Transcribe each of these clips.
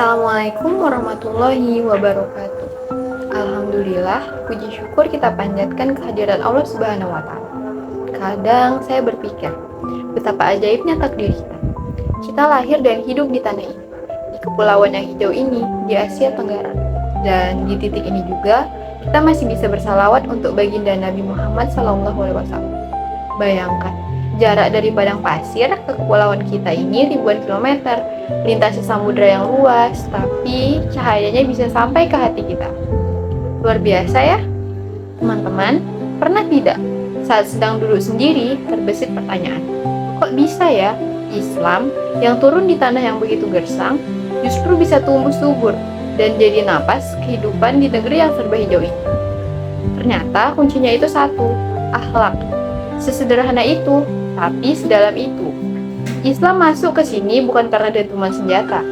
Assalamualaikum warahmatullahi wabarakatuh. Alhamdulillah, puji syukur kita panjatkan kehadiran Allah Subhanahu wa Ta'ala. Kadang saya berpikir, betapa ajaibnya takdir kita. Kita lahir dan hidup di tanah ini, di kepulauan yang hijau ini, di Asia Tenggara. Dan di titik ini juga, kita masih bisa bersalawat untuk baginda Nabi Muhammad SAW. Bayangkan, jarak dari padang pasir ke kepulauan kita ini ribuan kilometer, melintasi samudera yang luas, tapi cahayanya bisa sampai ke hati kita. Luar biasa ya? Teman-teman, pernah tidak saat sedang duduk sendiri terbesit pertanyaan, kok bisa ya Islam yang turun di tanah yang begitu gersang justru bisa tumbuh subur dan jadi napas kehidupan di negeri yang serba hijau ini? Ternyata kuncinya itu satu, akhlak. Sesederhana itu, tapi sedalam itu. Islam masuk ke sini bukan karena dentuman senjata.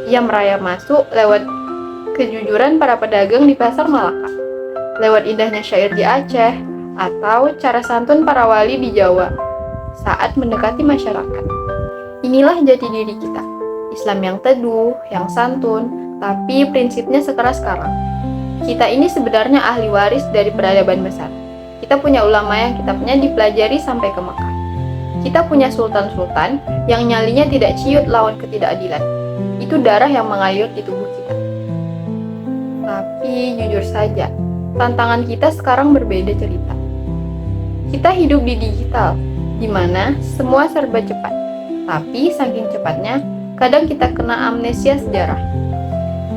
Ia merayap masuk lewat kejujuran para pedagang di pasar Malaka, lewat indahnya syair di Aceh, atau cara santun para wali di Jawa saat mendekati masyarakat. Inilah jati diri kita. Islam yang teduh, yang santun, tapi prinsipnya sekeras karang. Kita ini sebenarnya ahli waris dari peradaban besar. Kita punya ulama yang kitabnya dipelajari sampai ke Mekah. Kita punya sultan-sultan yang nyalinya tidak ciut lawan ketidakadilan. Itu darah yang mengalir di tubuh kita. Tapi jujur saja, tantangan kita sekarang berbeda cerita. Kita hidup di digital, di mana semua serba cepat. Tapi saking cepatnya, kadang kita kena amnesia sejarah.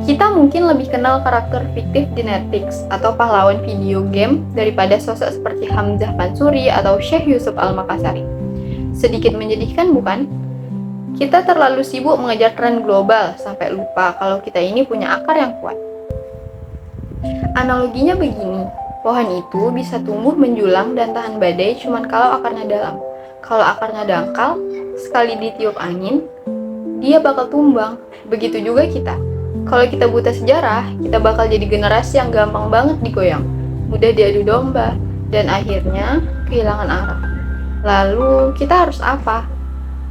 Kita mungkin lebih kenal karakter fiktif di Netflix atau pahlawan video game daripada sosok seperti Hamzah Mansuri atau Syekh Yusuf Al-Makassari. Sedikit menyedihkan bukan? Kita terlalu sibuk mengejar tren global sampai lupa kalau kita ini punya akar yang kuat. Analoginya begini, pohon itu bisa tumbuh menjulang dan tahan badai cuman kalau akarnya dalam. Kalau akarnya dangkal, sekali ditiup angin, dia bakal tumbang. Begitu juga kita. Kalau kita buta sejarah, kita bakal jadi generasi yang gampang banget digoyang, mudah diadu domba, dan akhirnya kehilangan arah. Lalu, kita harus apa?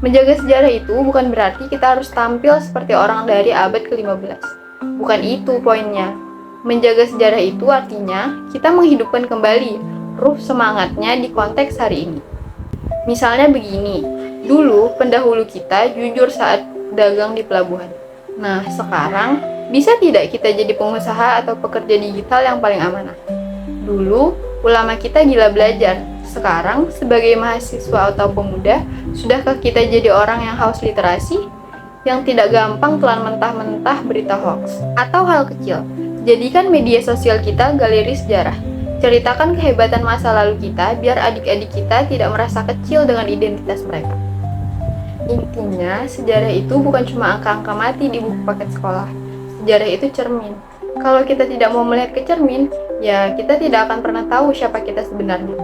Menjaga sejarah itu bukan berarti kita harus tampil seperti orang dari abad ke-15. Bukan itu poinnya. Menjaga sejarah itu artinya kita menghidupkan kembali ruh semangatnya di konteks hari ini. Misalnya begini, dulu pendahulu kita jujur saat dagang di pelabuhan. Nah, sekarang bisa tidak kita jadi pengusaha atau pekerja digital yang paling amanah? Dulu, ulama kita gila belajar. Sekarang, sebagai mahasiswa atau pemuda, sudahkah kita jadi orang yang haus literasi? Yang tidak gampang telan mentah-mentah berita hoax? Atau hal kecil, jadikan media sosial kita galeri sejarah. Ceritakan kehebatan masa lalu kita, biar adik-adik kita tidak merasa kecil dengan identitas mereka. Intinya, sejarah itu bukan cuma angka-angka mati di buku paket sekolah. Sejarah itu cermin. Kalau kita tidak mau melihat ke cermin, ya kita tidak akan pernah tahu siapa kita sebenarnya.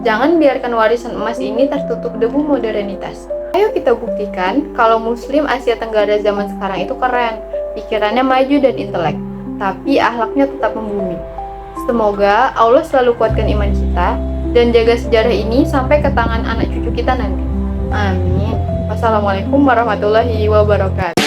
Jangan biarkan warisan emas ini tertutup debu modernitas. Ayo kita buktikan kalau Muslim Asia Tenggara zaman sekarang itu keren, pikirannya maju dan intelek, tapi akhlaknya tetap membumi. Semoga Allah selalu kuatkan iman kita dan jaga sejarah ini sampai ke tangan anak cucu kita nanti. Amin. Wassalamualaikum warahmatullahi wabarakatuh.